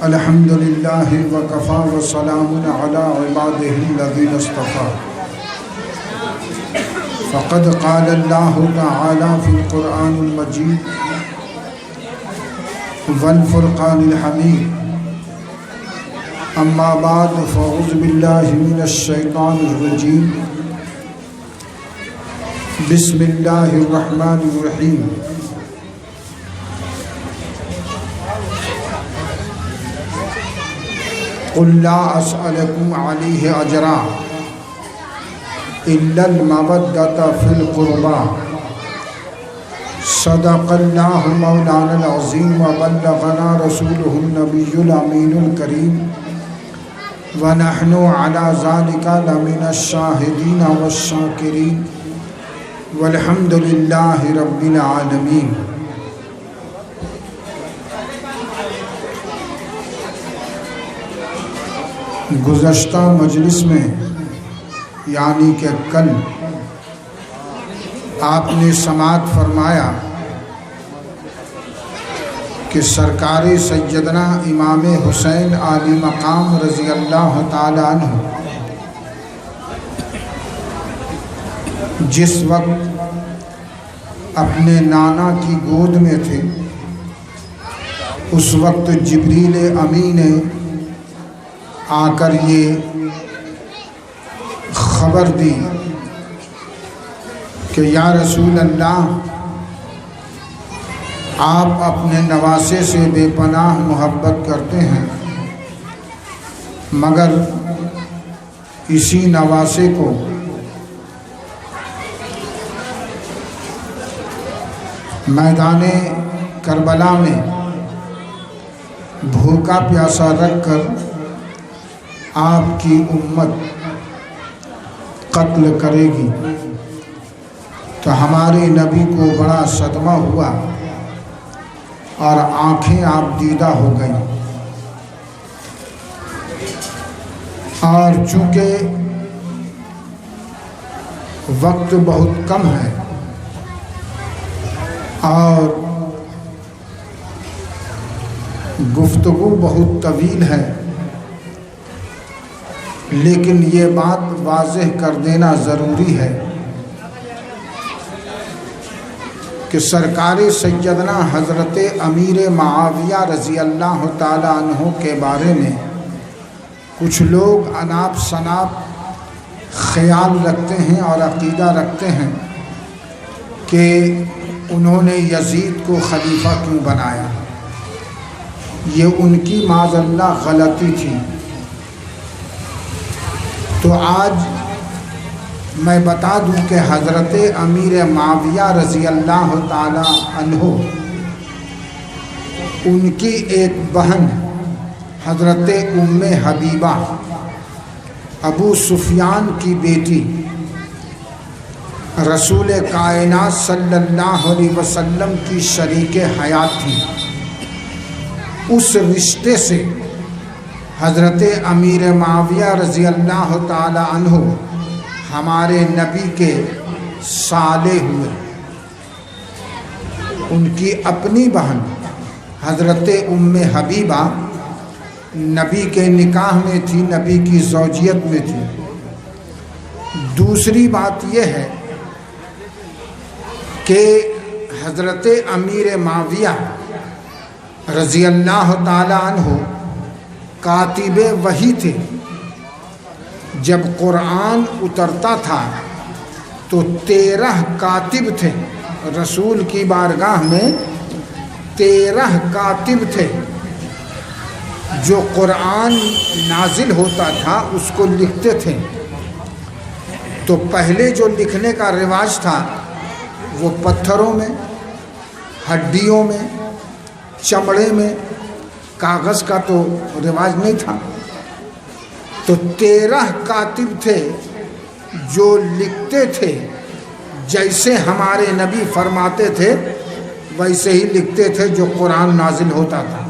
الحمد لله وكفى وسلام على عباده الذين اصطفى فقد قال الله تعالى في القرآن المجيد والفرقان الحميد أما بعد فأعوذ بالله من الشيطان الرجيم بسم الله الرحمن الرحيم قل لا أسألكم عليه أجرا إلا المودة في القربى صدق الله مولانا العظيم وبلغنا رسوله النبي الأمين الكريم ونحن على ذلك لمن الشاهدين والشاكرين والحمد لله رب العالمين۔ گزشتہ مجلس میں یعنی کہ کل آپ نے سماعت فرمایا کہ سرکار سیدنا امام حسین عالی مقام رضی اللہ تعالی عنہ جس وقت اپنے نانا کی گود میں تھے اس وقت جبریل امین نے آ کر یہ خبر دی کہ یا رسول اللہ آپ اپنے نواسے سے بے پناہ محبت کرتے ہیں، مگر اسی نواسے کو میدان کربلا میں بھوکا پیاسا رکھ کر آپ کی امت قتل کرے گی۔ تو ہمارے نبی کو بڑا صدمہ ہوا اور آنکھیں آپ دیدہ ہو گئیں، اور چونکہ وقت بہت کم ہے اور گفتگو بہت طویل ہے، لیکن یہ بات واضح کر دینا ضروری ہے کہ سرکار سیدنا حضرت امیر معاویہ رضی اللہ تعالی عنہ کے بارے میں کچھ لوگ اناپ شناپ خیال رکھتے ہیں اور عقیدہ رکھتے ہیں کہ انہوں نے یزید کو خلیفہ کیوں بنایا۔ یہ ان کی معاذ اللہ غلطی تھی۔ تو آج میں بتا دوں کہ حضرت امیر معاویہ رضی اللہ تعالی عنہ ان کی ایک بہن حضرت ام حبیبہ ابو سفیان کی بیٹی رسول کائنات صلی اللہ علیہ وسلم کی شریک حیات تھی۔ اس رشتے سے حضرت امیر معاویہ رضی اللہ تعالی عنہ ہمارے نبی کے سالے ہوئے۔ ان کی اپنی بہن حضرت ام حبیبہ نبی کے نکاح میں تھی، نبی کی زوجیت میں تھی۔ دوسری بات یہ ہے کہ حضرت امیر معاویہ رضی اللہ تعالی عنہ کاتب وحی تھے۔ جب قرآن اترتا تھا تو 13 کاتب تھے، رسول کی بارگاہ میں 13 کاتب تھے جو قرآن نازل ہوتا تھا اس کو لکھتے تھے۔ تو پہلے جو لکھنے کا رواج تھا وہ پتھروں میں، ہڈیوں میں، چمڑے میں، کاغذ کا تو رواج نہیں تھا۔ تو 13 کاتب تھے جو لکھتے تھے، جیسے ہمارے نبی فرماتے تھے ویسے ہی لکھتے تھے جو قرآن نازل ہوتا تھا،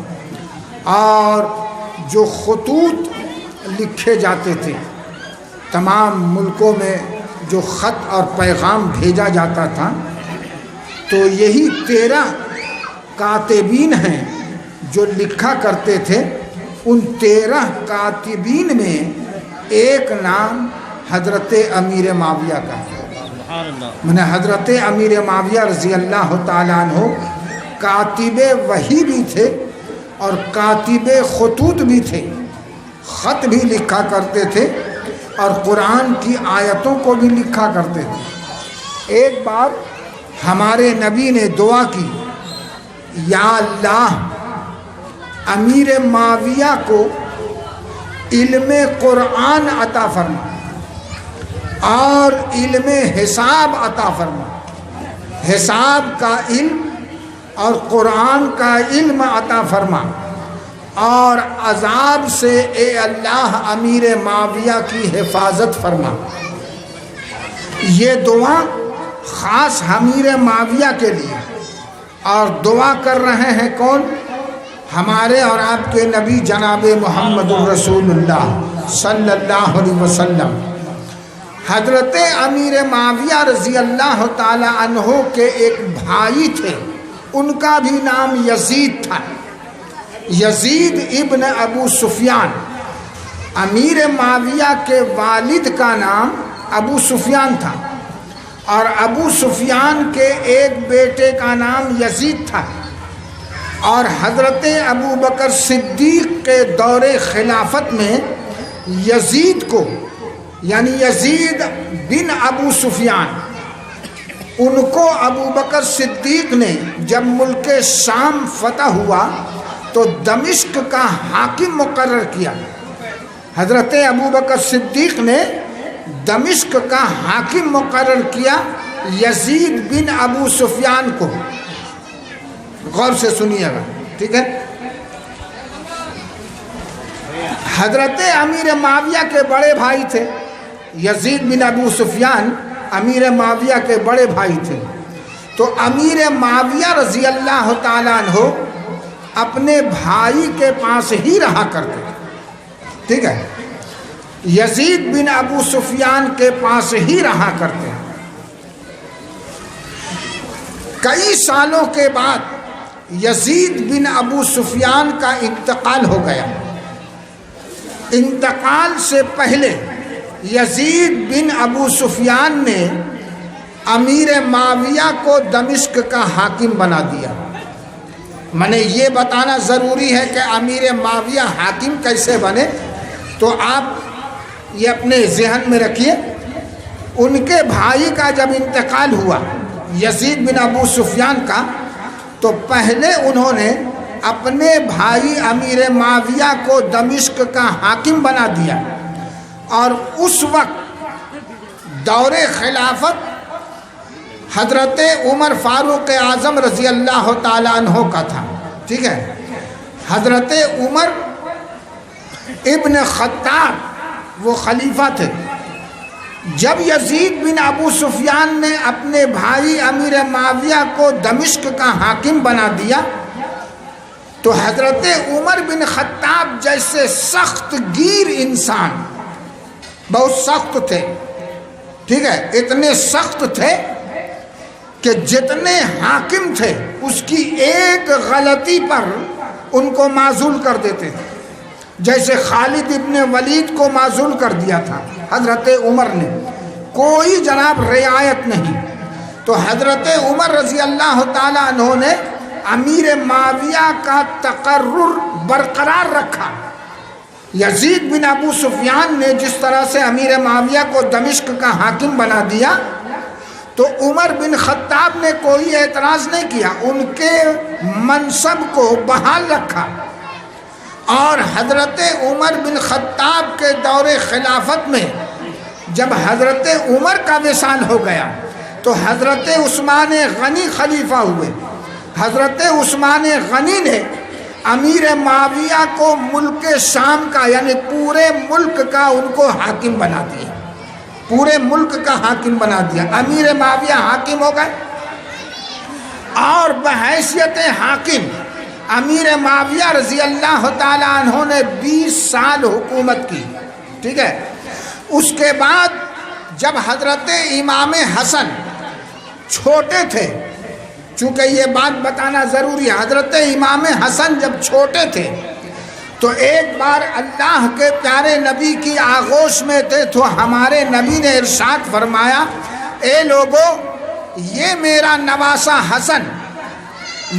اور جو خطوط لکھے جاتے تھے تمام ملکوں میں جو خط اور پیغام بھیجا جاتا تھا، تو یہی 13 کاتبین ہیں جو لکھا کرتے تھے، ان 13 کاتبین میں ایک نام حضرت امیر معاویہ کا ہے۔ میں حضرت امیر معاویہ رضی اللہ تعالیٰ عنہ کاتب وحی بھی تھے اور کاتب خطوط بھی تھے، خط بھی لکھا کرتے تھے اور قرآن کی آیتوں کو بھی لکھا کرتے تھے۔ ایک بار ہمارے نبی نے دعا کی، یا اللہ امیر معاویہ کو علم قرآن عطا فرما اور علم حساب عطا فرما، حساب کا علم اور قرآن کا علم عطا فرما، اور عذاب سے اے اللہ امیر معاویہ کی حفاظت فرما۔ یہ دعا خاص امیر معاویہ کے لیے، اور دعا کر رہے ہیں کون؟ ہمارے اور آپ کے نبی جناب محمد الرسول اللہ صلی اللہ علیہ وسلم۔ حضرت امیر معاویہ رضی اللہ تعالی عنہ کے ایک بھائی تھے، ان کا بھی نام یزید تھا، یزید ابن ابو سفیان۔ امیر معاویہ کے والد کا نام ابو سفیان تھا، اور ابو سفیان کے ایک بیٹے کا نام یزید تھا، اور حضرت ابو بکر صدیق کے دور خلافت میں یزید کو، یعنی یزید بن ابو سفیان، ان کو ابو بکر صدیق نے جب ملک شام فتح ہوا تو دمشق کا حاکم مقرر کیا۔ حضرت ابو بکر صدیق نے دمشق کا حاکم مقرر کیا یزید بن ابو سفیان کو۔ غور سے سنیے گا، ٹھیک ہے؟ حضرت امیر معاویہ کے بڑے بھائی تھے، یزید بن ابو سفیان امیر معاویہ کے بڑے بھائی تھے۔ تو امیر معاویہ رضی اللہ تعالیٰ عنہ اپنے بھائی کے پاس ہی رہا کرتے، ٹھیک ہے؟ یزید بن ابو سفیان کے پاس ہی رہا کرتے۔ کئی سالوں کے بعد یزید بن ابو سفیان کا انتقال ہو گیا۔ انتقال سے پہلے یزید بن ابو سفیان نے امیر معاویہ کو دمشق کا حاکم بنا دیا۔ میں نے یہ بتانا ضروری ہے کہ امیر معاویہ حاکم کیسے بنے، تو آپ یہ اپنے ذہن میں رکھیے۔ ان کے بھائی کا جب انتقال ہوا یزید بن ابو سفیان کا، تو پہلے انہوں نے اپنے بھائی امیر معاویہ کو دمشق کا حاکم بنا دیا، اور اس وقت دور خلافت حضرت عمر فاروق اعظم رضی اللہ تعالیٰ عنہ کا تھا، ٹھیک ہے؟ حضرت عمر ابن خطاب وہ خلیفہ تھے۔ جب یزید بن ابو سفیان نے اپنے بھائی امیر معاویہ کو دمشق کا حاکم بنا دیا، تو حضرت عمر بن خطاب جیسے سخت گیر انسان، بہت سخت تھے، ٹھیک ہے؟ اتنے سخت تھے کہ جتنے حاکم تھے اس کی ایک غلطی پر ان کو معزول کر دیتے تھے۔ جیسے خالد ابن ولید کو معزول کر دیا تھا حضرت عمر نے، کوئی جناب رعایت نہیں۔ تو حضرت عمر رضی اللہ تعالیٰ عنہ نے امیر معاویہ کا تقرر برقرار رکھا۔ یزید بن ابو سفیان نے جس طرح سے امیر معاویہ کو دمشق کا حاکم بنا دیا، تو عمر بن خطاب نے کوئی اعتراض نہیں کیا، ان کے منصب کو بحال رکھا۔ اور حضرت عمر بن خطاب کے دور خلافت میں جب حضرت عمر کا وصال ہو گیا تو حضرت عثمان غنی خلیفہ ہوئے۔ حضرت عثمان غنی نے امیر معاویہ کو ملک شام کا، یعنی پورے ملک کا ان کو حاکم بنا دیا، پورے ملک کا حاکم بنا دیا۔ امیر معاویہ حاکم ہو گئے، اور بحیثیت حاکم امیر معاویہ رضی اللہ تعالیٰ عنہ نے 20 سال حکومت کی، ٹھیک ہے؟ اس کے بعد جب حضرت امام حسن چھوٹے تھے، چونکہ یہ بات بتانا ضروری ہے، حضرت امام حسن جب چھوٹے تھے تو ایک بار اللہ کے پیارے نبی کی آغوش میں تھے تو ہمارے نبی نے ارشاد فرمایا، اے لوگو یہ میرا نواسا حسن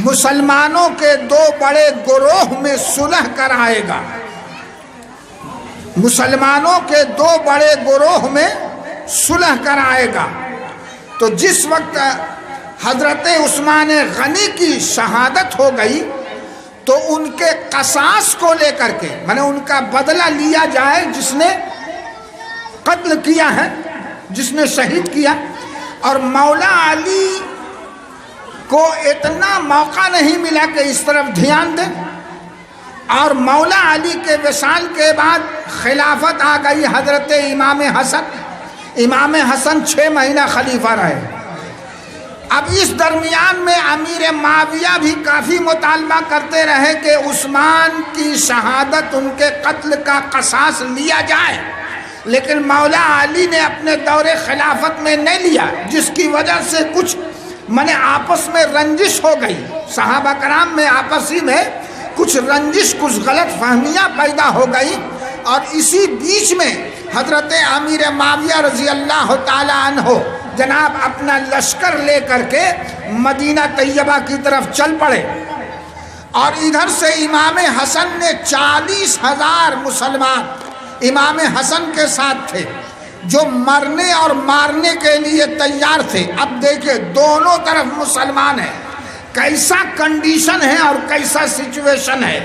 مسلمانوں کے 2 بڑے گروہ میں صلح کرائے گا، مسلمانوں کے 2 بڑے گروہ میں صلح کرائے گا۔ تو جس وقت حضرت عثمان غنی کی شہادت ہو گئی تو ان کے قصاص کو لے کر کے میں نے ان کا بدلہ لیا جائے، جس نے قتل کیا ہے، جس نے شہید کیا، اور مولا علی کو اتنا موقع نہیں ملا کہ اس طرف دھیان دیں، اور مولا علی کے وصال کے بعد خلافت آ گئی حضرت امام حسن۔ امام حسن 6 مہینہ خلیفہ رہے۔ اب اس درمیان میں امیر معاویہ بھی کافی مطالبہ کرتے رہے کہ عثمان کی شہادت، ان کے قتل کا قصاص لیا جائے، لیکن مولا علی نے اپنے دور خلافت میں نہیں لیا، جس کی وجہ سے کچھ آپس میں رنجش ہو گئی، صحابہ کرام میں آپسی میں کچھ رنجش، کچھ غلط فہمیاں پیدا ہو گئی، اور اسی بیچ میں حضرت امیر معاویہ رضی اللہ تعالی عنہ جناب اپنا لشکر لے کر کے مدینہ طیبہ کی طرف چل پڑے، اور ادھر سے امام حسن نے 40,000 مسلمان امام حسن کے ساتھ تھے جو مرنے اور مارنے کے لیے تیار تھے۔ اب دیکھیں دونوں طرف مسلمان ہیں، کیسا کنڈیشن ہے اور کیسا سچویشن ہے،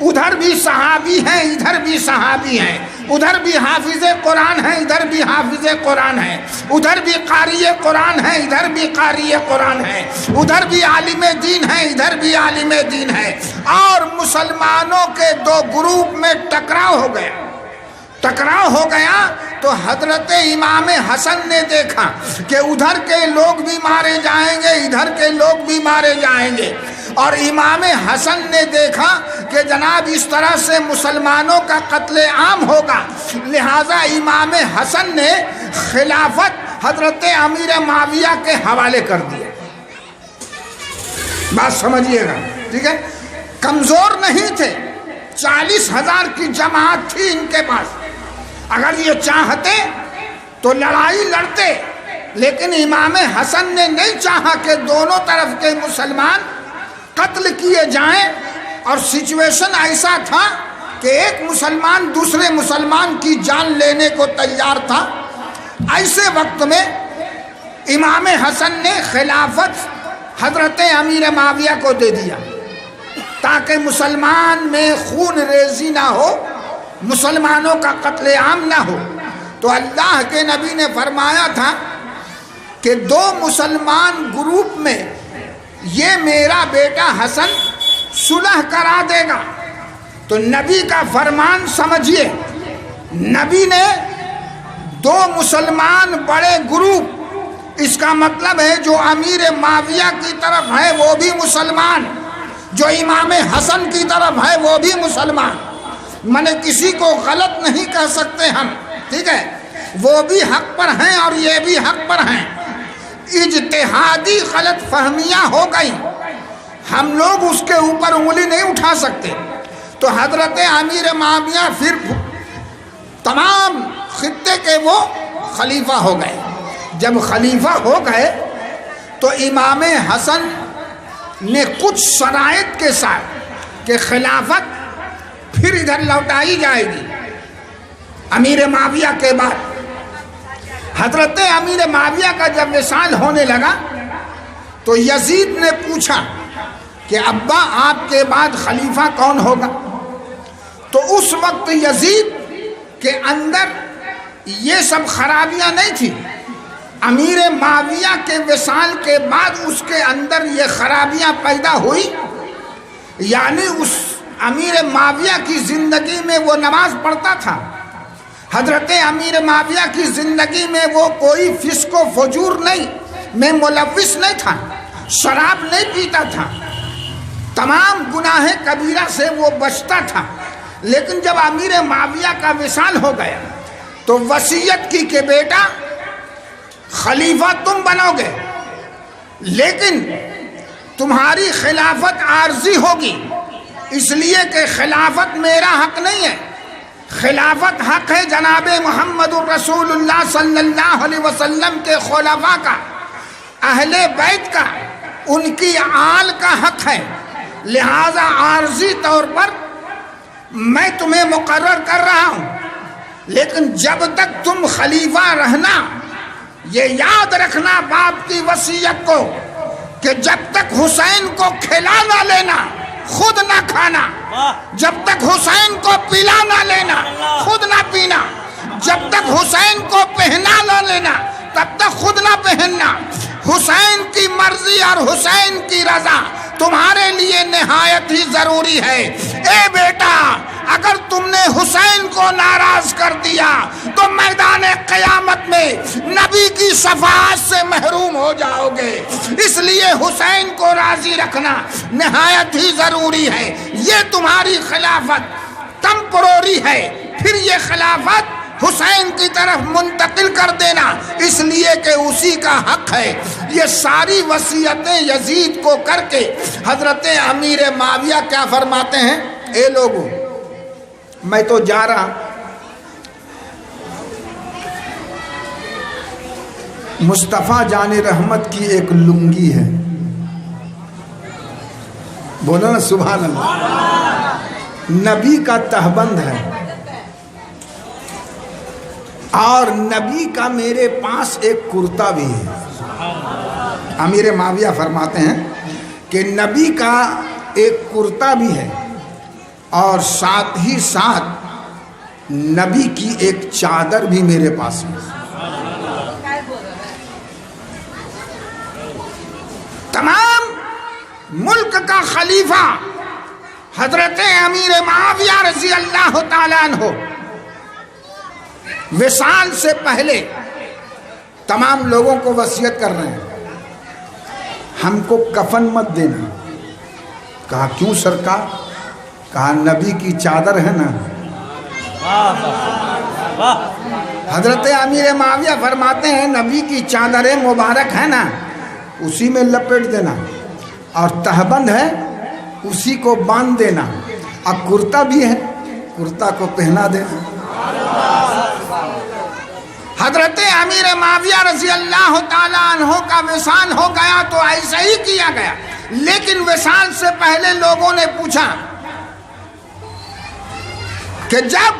ادھر بھی صحابی ہیں ادھر بھی صحابی ہیں، ادھر بھی حافظ قرآن ہیں ادھر بھی حافظ قرآن ہیں، ادھر بھی قاری قرآن ہیں ادھر بھی قاری قرآن ہیں، ادھر بھی عالم دین ہیں ادھر بھی عالم دین ہیں، اور مسلمانوں کے 2 گروپ میں ٹکراؤ ہو گیا تو حضرت امام حسن نے دیکھا کہ ادھر کے لوگ بھی مارے جائیں گے ادھر کے لوگ بھی مارے جائیں گے، اور امام حسن نے دیکھا کہ جناب اس طرح سے مسلمانوں کا قتل عام ہوگا، لہذا امام حسن نے خلافت حضرت امیر معاویہ کے حوالے کر دیا۔ بات سمجھیے گا، ٹھیک ہے، کمزور نہیں تھے، 40,000 کی جماعت تھی ان کے پاس، اگر یہ چاہتے تو لڑائی لڑتے، لیکن امام حسن نے نہیں چاہا کہ دونوں طرف کے مسلمان قتل کیے جائیں، اور سچویشن ایسا تھا کہ ایک مسلمان دوسرے مسلمان کی جان لینے کو تیار تھا۔ ایسے وقت میں امام حسن نے خلافت حضرت امیر معاویہ کو دے دیا تاکہ مسلمان میں خون ریزی نہ ہو، مسلمانوں کا قتل عام نہ ہو۔ تو اللہ کے نبی نے فرمایا تھا کہ 2 مسلمان گروپ میں یہ میرا بیٹا حسن صلح کرا دے گا۔ تو نبی کا فرمان سمجھیے، نبی نے 2 مسلمان بڑے گروپ، اس کا مطلب ہے جو امیر معاویہ کی طرف ہے وہ بھی مسلمان، جو امام حسن کی طرف ہے وہ بھی مسلمان، کسی کو غلط نہیں کہہ سکتے ہم، ٹھیک ہے، وہ بھی حق پر ہیں اور یہ بھی حق پر ہیں۔ اجتہادی غلط فہمیاں ہو گئی، ہم لوگ اس کے اوپر انگلی نہیں اٹھا سکتے۔ تو حضرت امیر معاویہ پھر تمام خطے کے وہ خلیفہ ہو گئے۔ جب خلیفہ ہو گئے تو امام حسن نے کچھ شرائط کے ساتھ کہ خلافت پھر ادھر لوٹائی جائے گی امیر معاویہ کے بعد۔ حضرت امیر معاویہ کا جب وصال ہونے لگا تو یزید نے پوچھا کہ ابا آپ کے بعد خلیفہ کون ہوگا؟ تو اس وقت یزید کے اندر یہ سب خرابیاں نہیں تھی، امیر معاویہ کے وصال کے بعد اس کے اندر یہ خرابیاں پیدا ہوئی، یعنی اس امیر معاویہ کی زندگی میں وہ نماز پڑھتا تھا، حضرت امیر معاویہ کی زندگی میں وہ کوئی فسق و فجور نہیں میں ملوث نہیں تھا، شراب نہیں پیتا تھا، تمام گناہ کبیرہ سے وہ بچتا تھا۔ لیکن جب امیر معاویہ کا وصال ہو گیا تو وصیت کی کہ بیٹا خلیفہ تم بنو گے، لیکن تمہاری خلافت عارضی ہوگی، اس لیے کہ خلافت میرا حق نہیں ہے، خلافت حق ہے جناب محمد الرسول اللہ صلی اللہ علیہ وسلم کے خلفاء کا، اہل بیت کا، ان کی آل کا حق ہے۔ لہذا عارضی طور پر میں تمہیں مقرر کر رہا ہوں، لیکن جب تک تم خلیفہ رہنا، یہ یاد رکھنا باپ کی وصیت کو کہ جب تک حسین کو کھلا نہ لینا خود نہ کھانا، جب تک حسین کو پلا نہ لینا خود نہ پینا، جب تک حسین کو پہنا نہ لینا تب تک خود نہ پہننا، حسین کی مرضی اور حسین کی رضا تمہارے لیے نہایت ہی ضروری ہے۔ اے بیٹا، اگر تم نے حسین کو ناراض کر دیا تو میدان قیامت میں نبی کی شفاعت سے محروم ہو جاؤ گے، اس لیے حسین کو راضی رکھنا نہایت ہی ضروری ہے۔ یہ تمہاری خلافت ٹمپروری ہے، پھر یہ خلافت حسین کی طرف منتقل کر دینا، اس لیے کہ اسی کا حق ہے۔ یہ ساری وصیتیں یزید کو کر کے حضرت امیر معاویہ کیا فرماتے ہیں؟ اے لوگوں، میں تو جا رہا، مصطفیٰ جان رحمت کی ایک لنگی ہے، بولو نا سبحان اللہ، نبی کا تہبند ہے، اور نبی کا میرے پاس ایک کرتا بھی ہے۔ امیر معاویہ فرماتے ہیں کہ نبی کا ایک کرتا بھی ہے اور ساتھ ہی ساتھ نبی کی ایک چادر بھی میرے پاس ہے۔ تمام ملک کا خلیفہ حضرت امیر معاویہ رضی اللہ تعالیٰ عنہ وصال سے پہلے تمام لوگوں کو وصیت کر رہے ہیں، ہم کو کفن مت دینا۔ کہا کیوں سرکار؟ کہا نبی کی چادر ہے نا۔ حضرت امیر معاویہ فرماتے ہیں نبی کی چادر مبارک ہے نا، اسی میں لپیٹ دینا، اور تہبند ہے اسی کو باندھ دینا، اور کرتا بھی ہے کرتا کو پہنا دینا۔ حضرت امیر معاویہ رضی اللہ تعالیٰ عنہ کا وصال ہو گیا تو ایسا ہی کیا گیا، لیکن وصال سے پہلے لوگوں نے پوچھا کہ جب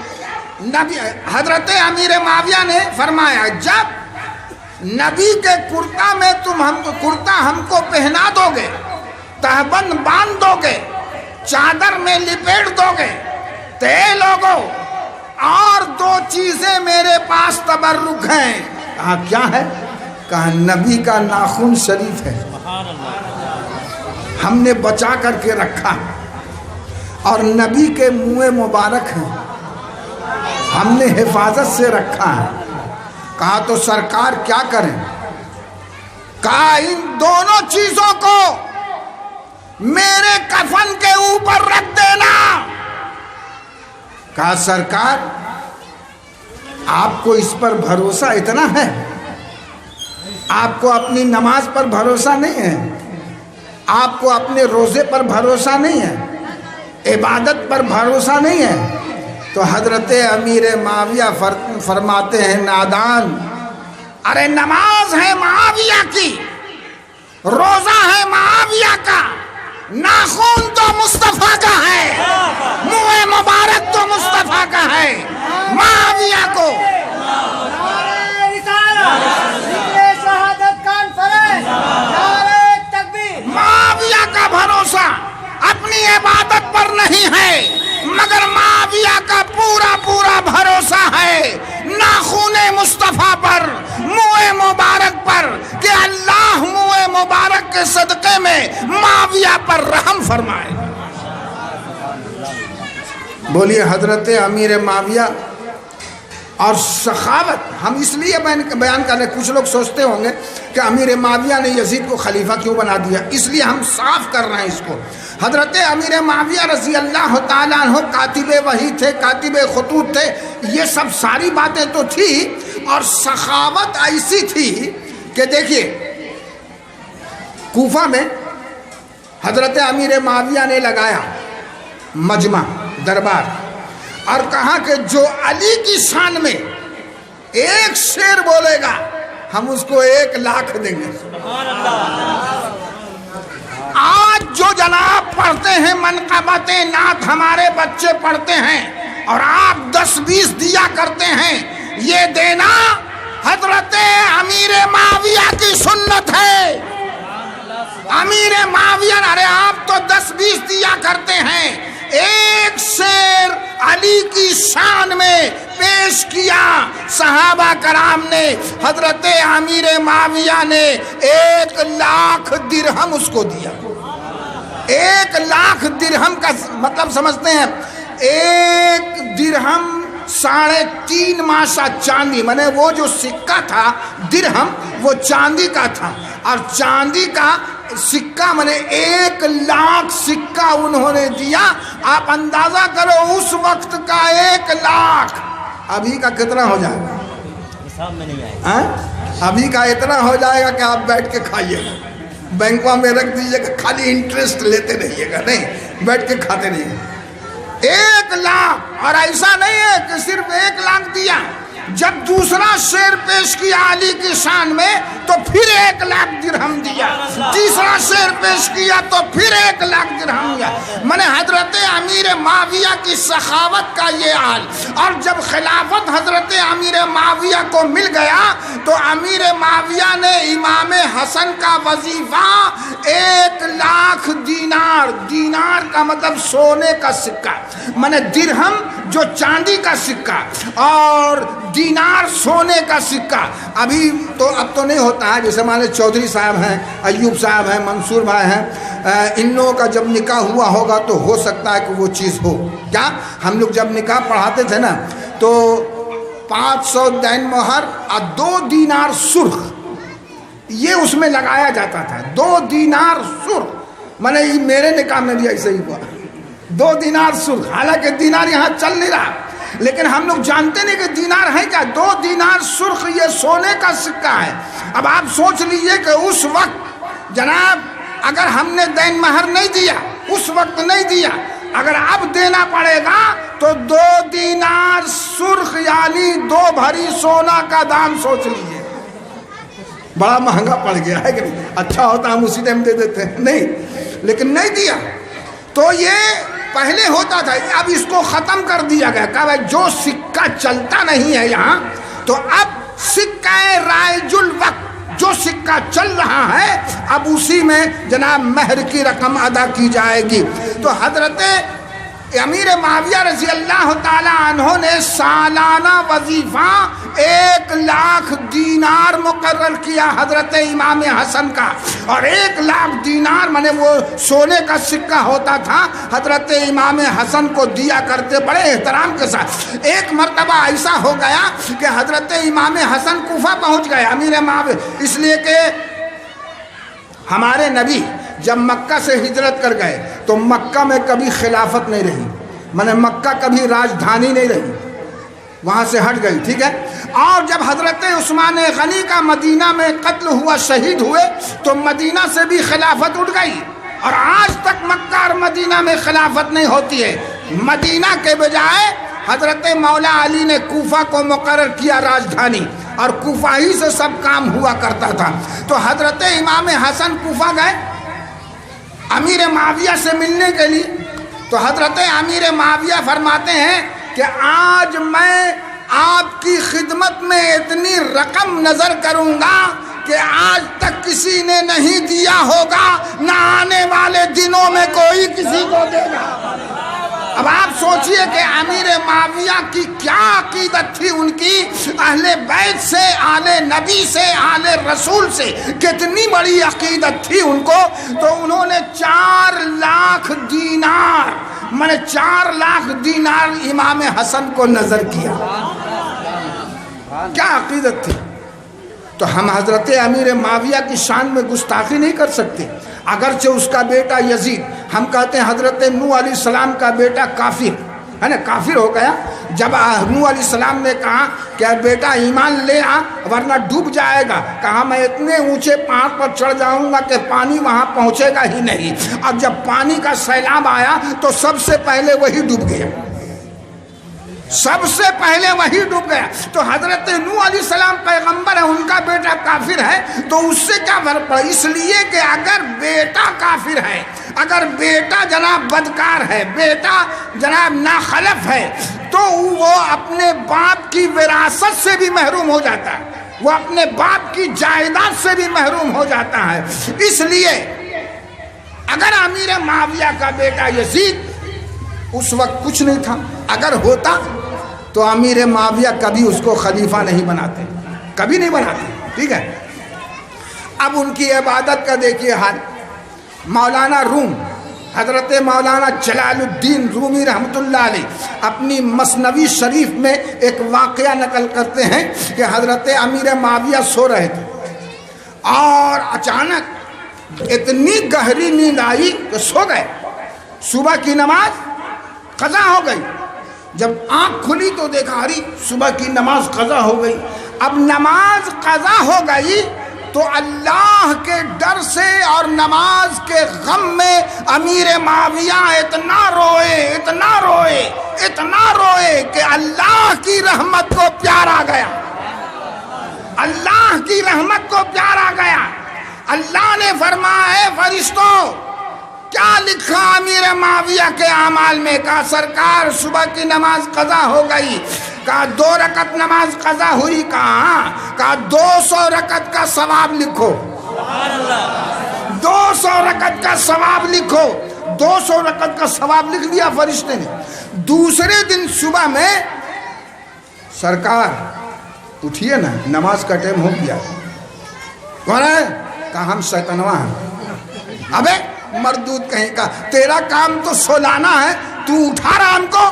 نبی، حضرت امیر معاویہ نے فرمایا جب نبی کے کرتا میں تم ہم کو پہنا دو گے، تہبند باندھ دو گے، چادر میں لپیٹ دو گے، تو اے لوگوں اور دو چیزیں میرے پاس تبرک ہیں۔ کہا کیا ہے؟ کہا نبی کا ناخن شریف ہے، ہم نے بچا کر کے رکھا، اور نبی کے منہ مبارک ہیں، ہم نے حفاظت سے رکھا ہے۔ کہا تو سرکار کیا کریں؟ کہا ان دونوں چیزوں کو میرے کفن کے اوپر رکھ دینا۔ کہا سرکار آپ کو اس پر بھروسہ اتنا ہے؟ آپ کو اپنی نماز پر بھروسہ نہیں ہے؟ آپ کو اپنے روزے پر بھروسہ نہیں ہے؟ عبادت پر بھروسہ نہیں ہے؟ تو حضرت امیر معاویہ فرماتے ہیں نادان، ارے نماز ہے معاویہ کی، روزہ ہے معاویہ کا، ناخون تو مصطفیٰ کا ہے، منہ مبارک تو مصطفیٰ کا ہے۔ معاویہ کو معاویہ کا بھروسہ اپنی عبادت پر نہیں ہے، مگر معاویہ کا پورا بھروسہ ہے ناخون مصطفیٰ پر، منہ مبارک پر، کہ اللہ منہ مبارک کے صدقے میں معاویہ پر رحم فرمائے۔ بولیے حضرت امیر معاویہ اور سخاوت۔ ہم اس لیے بیان کر رہے، کچھ لوگ سوچتے ہوں گے کہ امیر معاویہ نے یزید کو خلیفہ کیوں بنا دیا، اس لیے ہم صاف کر رہے ہیں اس کو۔ حضرت امیر معاویہ رضی اللہ تعالیٰ عنہ کاتب وحی تھے، کاتب خطوط تھے، یہ سب ساری باتیں تو تھی، اور سخاوت ایسی تھی کہ دیکھیے کوفہ میں حضرت امیر معاویہ نے لگایا مجمع دربار اور کہا کہ جو علی کی شان میں ایک شعر بولے گا ہم اس کو 1 لاکھ دیں گے. آج جو جناب پڑھتے ہیں منقبت نعت ہمارے بچے پڑھتے ہیں اور آپ 10-20 دیا کرتے ہیں، یہ دینا حضرت امیر معاویہ کی سنت ہے. امیر معاویہ، ارے آپ تو 10-20 دیا کرتے ہیں، ایک شعر علی کی شان میں پیش کیا. صحابہ کرام نے حضرت امیر معاویہ نے 1 لاکھ درہم اس کو دیا. 1 لاکھ درہم کا مطلب سمجھتے ہیں، 1 درہم 3.5 ماشا چاندی، مانے وہ جو سکہ تھا درہم وہ چاندی کا تھا، اور چاندی کا سکہ مانے 1 لاکھ سکہ انہوں نے دیا. آپ اندازہ کرو اس وقت کا 1 لاکھ ابھی کا کتنا ہو جائے گا؟ حساب میں نہیں آئے گا. ابھی کا اتنا ہو جائے گا کہ آپ بیٹھ کے کھائیے گا، بینکوں میں رکھ دیجیے گا، خالی انٹرسٹ لیتے رہیے گا، نہیں بیٹھ کے کھاتے رہیے گا. 1 لاکھ، اور ایسا نہیں ہے کہ صرف 1 لاکھ دیا. جب دوسرا شعر پیش کیا علی کی شان میں تو پھر 1 لاکھ درہم دیا. تیسرا شعر پیش کیا تو پھر 1 لاکھ درہم دیا. میں نے حضرت امیر معاویہ کی سخاوت کا یہ حال. اور جب خلافت حضرت امیر معاویہ کو مل گیا تو امیر معاویہ نے امام حسن کا وظیفہ 1 لاکھ دینار، دینار کا مطلب سونے کا سکہ، میں نے درہم جو چاندی کا سکہ اور دینار سونے کا سکہ. ابھی تو اب تو نہیں ہوتا ہے، جیسے ہمارے چودھری صاحب ہیں، ایوب صاحب ہیں، منصور بھائی ہیں، ان لوگوں کا جب نکاح ہوا ہوگا تو ہو سکتا ہے کہ وہ چیز ہو. کیا ہم لوگ جب نکاح پڑھاتے تھے نا تو 500 دین مہر اور 2 دینار سرخ یہ اس میں لگایا جاتا تھا. 2 دینار سرخ، میں نے میرے نکاح میں بھی ایسے ہی ہوا، 2 دینار سرخ. حالانکہ دینار یہاں چل نہیں رہا لیکن ہم لوگ جانتے نہیں کہ دینار ہے کیا. 2 دینار سرخ یہ سونے کا سکہ ہے. اب آپ سوچ لیجئے کہ اس وقت جناب اگر ہم نے دین مہر نہیں دیا، اس وقت نہیں دیا، اگر اب دینا پڑے گا تو 2 دینار سرخ یعنی 2 بھری سونا کا دام سوچ لیجئے. بڑا مہنگا پڑ گیا ہے کہ نہیں؟ اچھا ہوتا ہم اسی ٹائم دے دیتے ہیں، نہیں، لیکن نہیں دیا. تو یہ پہلے ہوتا تھا، اب اس کو ختم کر دیا گیا. کہا بھائی جو سکہ چلتا نہیں ہے یہاں تو اب سکہ رائج الوقت جو سکہ چل رہا ہے اب اسی میں جناب مہر کی رقم ادا کی جائے گی. تو حضرت امیر معاویہ رضی اللہ تعالی عنہ نے سالانہ وظیفہ 1 لاکھ دینار مقرر کیا حضرت امام حسن کا. اور 1 لاکھ دینار مانے وہ سونے کا سکہ ہوتا تھا، حضرت امام حسن کو دیا کرتے بڑے احترام کے ساتھ. ایک مرتبہ ایسا ہو گیا کہ حضرت امام حسن کوفہ پہنچ گئے امیر معاویہ، اس لیے کہ ہمارے نبی جب مکہ سے ہجرت کر گئے تو مکہ میں کبھی خلافت نہیں رہی، میں نے مکہ کبھی راجدھانی نہیں رہی، وہاں سے ہٹ گئی، ٹھیک ہے. اور جب حضرت عثمان غنی کا مدینہ میں قتل ہوا، شہید ہوئے، تو مدینہ سے بھی خلافت اٹھ گئی. اور آج تک مکہ اور مدینہ میں خلافت نہیں ہوتی ہے. مدینہ کے بجائے حضرت مولا علی نے کوفہ کو مقرر کیا راجدھانی، اور کوفہ ہی سے سب کام ہوا کرتا تھا. تو حضرت امام حسن کوفہ گئے امیر معاویہ سے ملنے کے لیے. تو حضرت امیر معاویہ فرماتے ہیں کہ آج میں آپ کی خدمت میں اتنی رقم نظر کروں گا کہ آج تک کسی نے نہیں دیا ہوگا، نہ آنے والے دنوں میں کوئی کسی کو دے گا. اب آپ سوچئے کہ امیر معاویہ کی کیا عقیدت تھی، ان کی اہل بیت سے، آل نبی سے، آل رسول سے کتنی بڑی عقیدت تھی ان کو. تو انہوں نے 4 لاکھ دینار، میں نے 4 لاکھ دینار امام حسن کو نظر کیا. کیا عقیدت تھی. تو ہم حضرت امیر معاویہ کی شان میں گستاخی نہیں کر سکتے. اگرچہ اس کا بیٹا یزید، ہم کہتے ہیں حضرت نوح علیہ السلام کا بیٹا کافر ہے نا، کافر ہو گیا، جب نوح علیہ السلام نے کہا کہ بیٹا ایمان لے آ ورنہ ڈوب جائے گا، کہا میں اتنے اونچے پہاڑ پر چڑھ جاؤں گا کہ پانی وہاں پہنچے گا ہی نہیں۔ اب جب پانی کا سیلاب آیا تو سب سے پہلے وہی ڈوب گیا، سب سے پہلے وہی ڈوب گیا۔ تو حضرت نوح علیہ السلام پیغمبر ہے، ان کا بیٹا کافر ہے، تو اس سے کیا فرق پڑا؟ اس لیے کہ اگر بیٹا کافر ہے، اگر بیٹا جناب بدکار ہے، بیٹا جناب ناخلف ہے، تو وہ اپنے باپ کی وراثت سے بھی محروم ہو جاتا ہے، وہ اپنے باپ کی جائیداد سے بھی محروم ہو جاتا ہے۔ اس لیے اگر امیر معاویہ کا بیٹا یزید اس وقت کچھ نہیں تھا، اگر ہوتا تو امیر معاویہ کبھی اس کو خلیفہ نہیں بناتے، کبھی نہیں بناتے، ٹھیک ہے۔ اب ان کی عبادت کا دیکھیے حال۔ مولانا روم، حضرت مولانا جلال الدین رومی رحمۃ اللہ علیہ اپنی مثنوی شریف میں ایک واقعہ نقل کرتے ہیں کہ حضرت امیر معاویہ سو رہے تھے اور اچانک اتنی گہری نیند آئی کہ سو گئے۔ صبح کی نماز قضا ہو گئی، جب آنکھ کھلی تو دیکھا ارے صبح کی نماز قضا ہو گئی۔ اب نماز قضا ہو گئی تو اللہ کے ڈر سے اور نماز کے غم میں امیر معاویہ اتنا روئے اتنا روئے اتنا روئے کہ اللہ کی رحمت کو پیار آ گیا، اللہ کی رحمت کو پیار آ گیا۔ اللہ نے فرمایا ہے فرشتوں کیا لکھا امیر معاویہ کے اعمال میں؟ کہا سرکار صبح کی نماز قضا ہو گئی۔ کہا 2 رکعت نماز قضا ہوئی؟ کہا 200 رکعت کا ثواب لکھو، 200 رکعت کا ثواب لکھو۔ 200 رکعت کا ثواب لکھ دیا فرشتے نے۔ دوسرے دن صبح میں سرکار اٹھیے نا، نماز کا ٹائم ہو گیا۔ کون ہے؟ کہا ہم شیطنوا ہیں۔ ابے مردود کہیں کا، تیرا کام تو سولانا ہے، تو اٹھا رہا ہم کو؟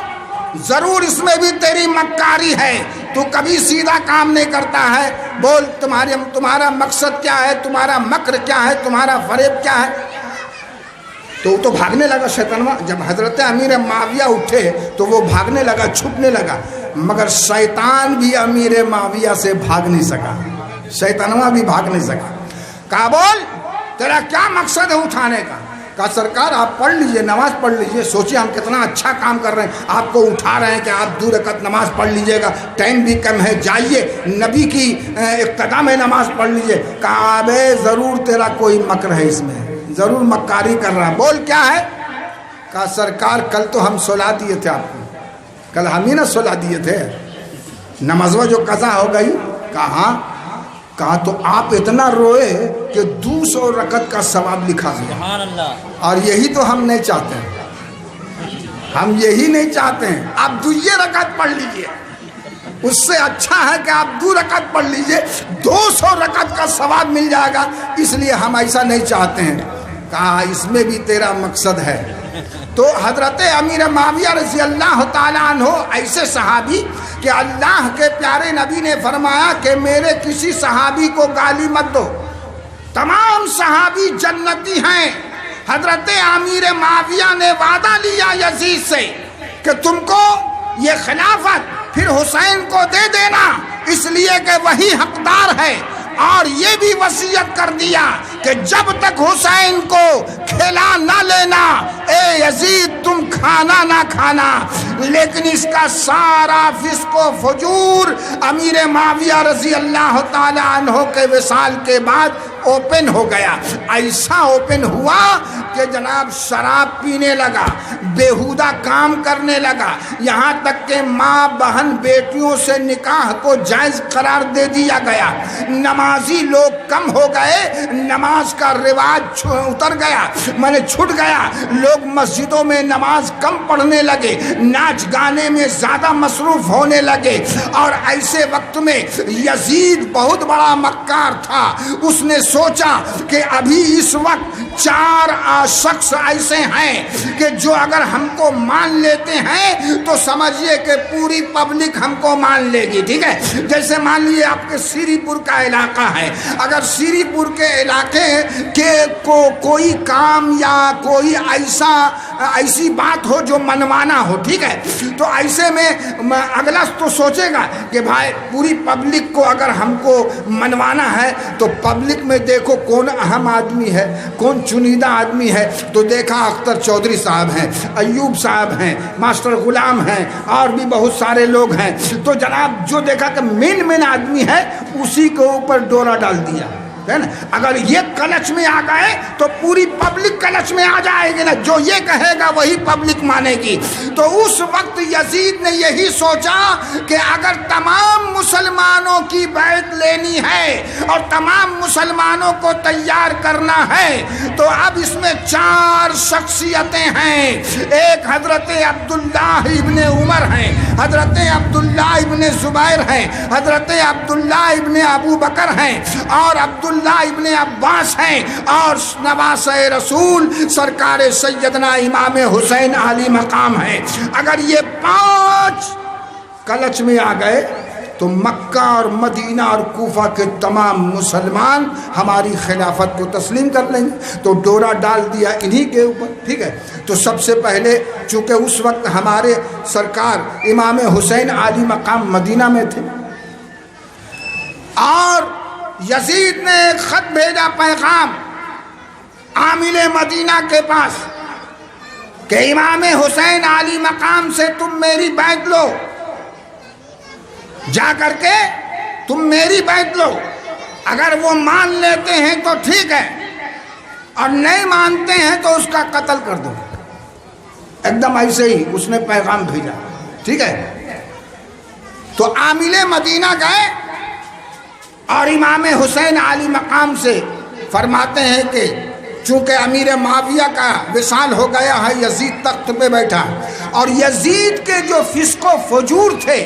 ضرور اس میں بھی تیری مکاری ہے، تو کبھی سیدھا کام نہیں کرتا ہے۔ بول تمہارا مقصد کیا ہے، تمہارا مکر کیا ہے، تمہارا فریب کیا ہے؟ تو وہ تو بھاگنے لگا شیطنوا۔ جب حضرت امیر معاویہ اٹھے تو وہ بھاگنے لگا، چھپنے لگا، مگر شیطان بھی امیر معاویہ سے بھاگ نہیں سکا، شیطنوا بھی بھاگ نہیں سکا۔ کہا بول تیرا کیا مقصد ہے اٹھانے کا؟ کہا سرکار آپ پڑھ لیجئے، نماز پڑھ لیجئے، سوچئے ہم کتنا اچھا کام کر رہے ہیں، آپ کو اٹھا رہے ہیں کہ آپ 2 رکعت نماز پڑھ لیجئے گا، ٹائم بھی کم ہے، جائیے نبی کی اقتداء میں نماز پڑھ لیجئے۔ کہا بے ضرور تیرا کوئی مکر ہے، اس میں ضرور مکاری کر رہا ہے، بول کیا ہے؟ کہا سرکار کل تو ہم سلا دیے تھے آپ کو، کل ہم ہی نہ سلا دیے تھے، نمازوں جو قضا ہو گئی۔ کہا ہاں۔ کہا تو آپ اتنا روئے کہ 200 رکعت کا ثواب لکھا دیا، اور یہی تو ہم نہیں چاہتے ہیں، ہم یہی نہیں چاہتے ہیں۔ آپ 2 رکعت پڑھ لیجئے، اس سے اچھا ہے کہ آپ 2 رکعت پڑھ لیجئے، 200 رکعت کا ثواب مل جائے گا، اس لیے ہم ایسا نہیں چاہتے ہیں۔ کہا اس میں بھی تیرا مقصد ہے۔ تو حضرت امیر معاویہ رضی اللہ تعالیٰ عنہ ایسے صحابی کہ اللہ کے پیارے نبی نے فرمایا کہ میرے کسی صحابی کو گالی مت دو، تمام صحابی جنتی ہیں۔ حضرت امیر معاویہ نے وعدہ لیا یزید سے کہ تم کو یہ خلافت پھر حسین کو دے دینا، اس لیے کہ وہی حقدار ہے، اور یہ بھی وصیت کر دیا کہ جب تک حسین کو کھلا نہ لینا اے یزید تم کھانا نہ کھانا۔ لیکن اس کا سارا فسق و فجور امیر معاویہ رضی اللہ تعالی عنہ کے وصال کے بعد اوپن ہو گیا۔ ایسا اوپن ہوا کہ جناب شراب پینے لگا، بیہودہ کام کرنے لگا، یہاں تک کہ ماں بہن بیٹیوں سے نکاح کو جائز قرار دے دیا گیا۔ نمازی لوگ کم ہو گئے، نماز کا رواج اتر گیا، چھٹ گیا، لوگ مسجدوں میں نماز کم پڑھنے لگے، ناچ گانے میں زیادہ مصروف ہونے لگے۔ اور ایسے وقت میں یزید بہت بڑا مکار تھا، اس نے سوچا کہ ابھی اس وقت 4 بعض شخص ایسے ہیں کہ جو اگر ہم کو مان لیتے ہیں تو سمجھیے کہ پوری پبلک ہم کو مان لے گی، ٹھیک ہے۔ جیسے مان لیے آپ کے سری پور کا علاقہ ہے، اگر سری پور کے علاقے کے کوئی کام یا کوئی ایسی بات ہو جو منوانا ہو، ٹھیک ہے، تو ایسے میں اگلا تو سوچے گا کہ بھائی پوری پبلک کو اگر ہم کو منوانا ہے تو پبلک میں دیکھو کون اہم آدمی ہے، کون چنیدہ آدمی ہے، تو دیکھا اختر چودھری صاحب ہیں، ایوب صاحب ہیں، ماسٹر غلام ہیں، اور بھی بہت سارے لوگ ہیں، تو جناب جو دیکھا کہ مین آدمی ہے اسی کے اوپر ڈورا ڈال دیا ہے نا۔ اگر یہ کلچ میں آ گئے تو پوری پبلک کلچ میں آ جائے گی نا، جو یہ کہے گا وہی پبلک مانے گی۔ تو اس وقت یزید نے یہی سوچا کہ اگر تمام مسلمانوں کی بیعت لینی ہے اور تمام مسلمانوں کو تیار کرنا ہے تو اب اس میں 4 شخصیتیں ہیں۔ ایک حضرت عبداللہ ابن عمر ہیں، حضرت عبداللہ ابن زبیر ہیں، حضرت عبداللہ ابن ابو بکر ہیں، اور عبداللہ ابن عباس ہیں، اور نواسۂ رسول سرکار سیدنا امام حسین علی مقام ہیں۔ اگر یہ 5 کلچ میں آ گئے تو مکہ اور مدینہ اور کوفہ کے تمام مسلمان ہماری خلافت کو تسلیم کر لیں گے۔ تو ڈورا ڈال دیا انہی کے اوپر، ٹھیک ہے۔ تو سب سے پہلے چونکہ اس وقت ہمارے سرکار امام حسین علی مقام مدینہ میں تھے، اور یزید نے ایک خط بھیجا، پیغام عامل مدینہ کے پاس کہ امام حسین علی مقام سے تم میری بیعت لو، جا کر کے تم میری بیعت لو، اگر وہ مان لیتے ہیں تو ٹھیک ہے، اور نہیں مانتے ہیں تو اس کا قتل کر دو۔ ایک دم ایسے ہی اس نے پیغام بھیجا، ٹھیک ہے۔ تو عامل مدینہ گئے اور امام حسین علی مقام سے فرماتے ہیں کہ چونکہ امیر معاویہ کا وصال ہو گیا ہے، یزید تخت پہ بیٹھا، اور یزید کے جو فسق و فجور تھے،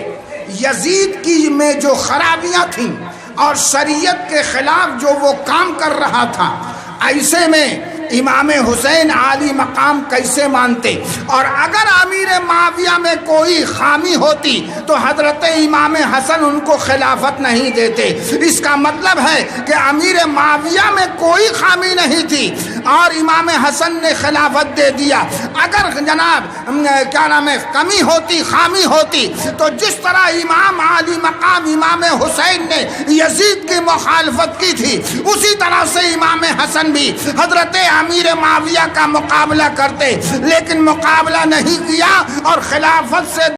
یزید کی میں جو خرابیاں تھیں اور شریعت کے خلاف جو وہ کام کر رہا تھا، ایسے میں امام حسین علی مقام کیسے مانتے؟ اور اگر امیر معاویہ میں کوئی خامی ہوتی تو حضرت امام حسن ان کو خلافت نہیں دیتے۔ اس کا مطلب ہے کہ امیر معاویہ میں کوئی خامی نہیں تھی اور امام حسن نے خلافت دے دیا۔ اگر جناب کیا نام ہے کمی ہوتی، خامی ہوتی، تو جس طرح امام علی مقام امام حسین نے یزید کی مخالفت کی تھی، اسی طرح سے امام حسن بھی حضرت امیر معاویہ کا مقابلہ کرتے، لیکن مقابلہ نہیں کیا اور خلافت سے